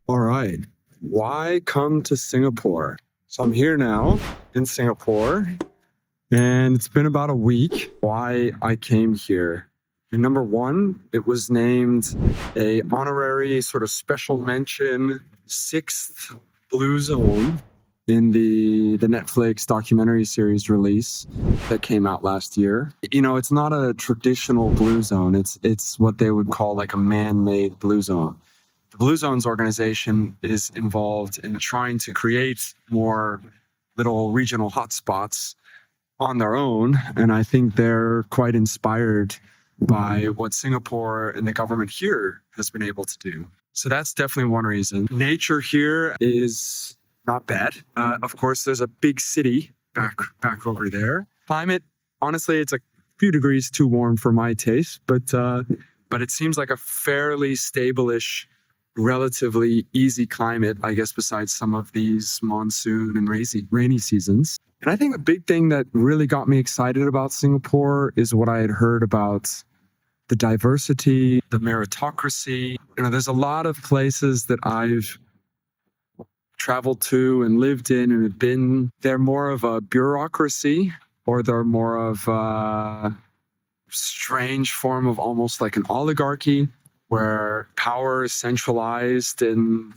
All right. Why come to Singapore? So I'm here now in Singapore, and it's been about a week. Why I came here. And number one, it was named a honorary sort of special mention sixth blue zone in the Netflix documentary series release that came out last year. You know, it's not a traditional blue zone. It's what they would call like a man-made blue zone. The Blue Zones organization is involved in trying to create more little regional hotspots on their own. And I think they're quite inspired by what Singapore and the government here has been able to do. So that's definitely one reason. Nature here is not bad. Of course, there's a big city back over there. Climate, honestly, it's a few degrees too warm for my taste, but it seems like a fairly stable-ish, relatively easy climate, I guess, besides some of these monsoon and rainy seasons. And I think the big thing that really got me excited about Singapore is what I had heard about the diversity, the meritocracy. You know, there's a lot of places that I've traveled to and lived in and have been. They're more of a bureaucracy, or they're more of a strange form of almost like an oligarchy, where power is centralized in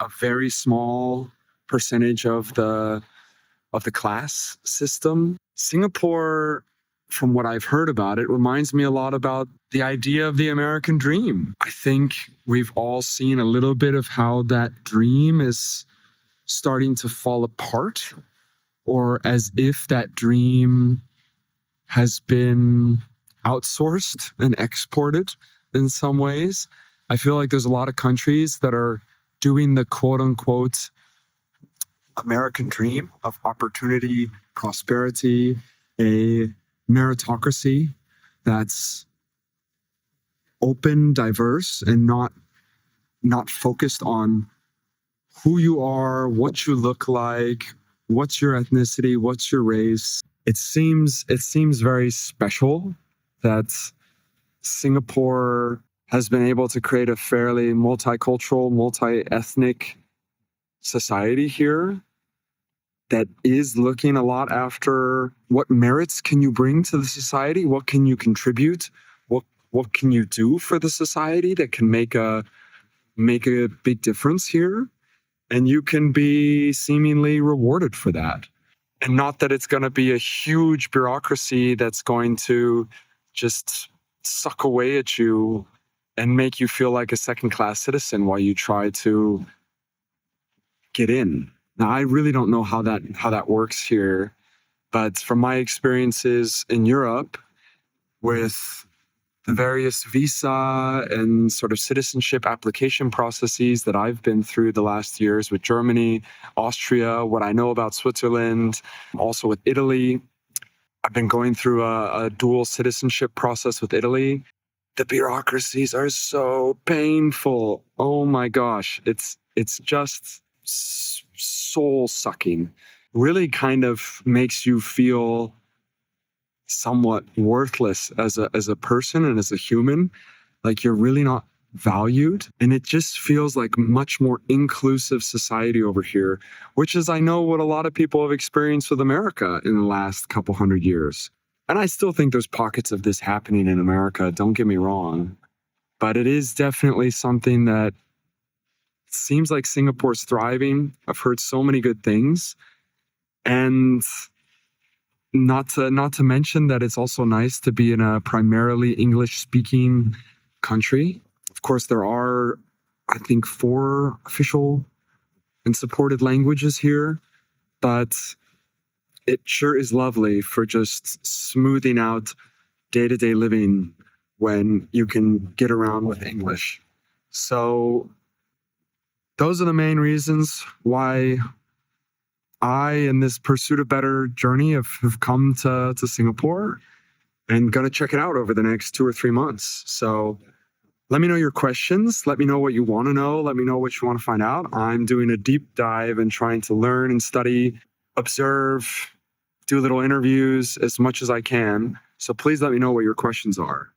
a very small percentage of the class system. Singapore, from what I've heard about it, reminds me a lot about the idea of the American dream. I think we've all seen a little bit of how that dream is starting to fall apart, or as if that dream has been outsourced and exported in some ways. I feel like there's a lot of countries that are doing the quote unquote American dream of opportunity, prosperity, a meritocracy that's open, diverse, and not focused on who you are, what you look like, what's your ethnicity, what's your race. It seems very special that Singapore has been able to create a fairly multicultural, multi-ethnic society here that is looking a lot after what merits can you bring to the society, what can you contribute, what can you do for the society that can make a big difference here, and you can be seemingly rewarded for that. And not that it's going to be a huge bureaucracy that's going to just suck away at you and make you feel like a second-class citizen while you try to get in. Now, I really don't know how that works here, but from my experiences in Europe with the various visa and sort of citizenship application processes that I've been through the last years with Germany, Austria, what I know about Switzerland, also with Italy. I've been going through a dual citizenship process with Italy. The bureaucracies are so painful. Oh my gosh. It's just soul-sucking. Really kind of makes you feel somewhat worthless as a person and as a human. Like you're really not valued. And it just feels like much more inclusive society over here, which is, I know, what a lot of people have experienced with America in the last couple hundred years. And I still think there's pockets of this happening in America, don't get me wrong. But it is definitely something that seems like Singapore's thriving. I've heard so many good things. And not to mention that it's also nice to be in a primarily English-speaking country. Of course, there are, I think, 4 official and supported languages here, but it sure is lovely for just smoothing out day-to-day living when you can get around with English. So those are the main reasons why I, in this Pursuit of Better journey, have come to Singapore and going to check it out over the next 2 or 3 months. So let me know your questions. Let me know what you want to know. Let me know what you want to find out. I'm doing a deep dive and trying to learn and study, observe, do little interviews as much as I can. So please let me know what your questions are.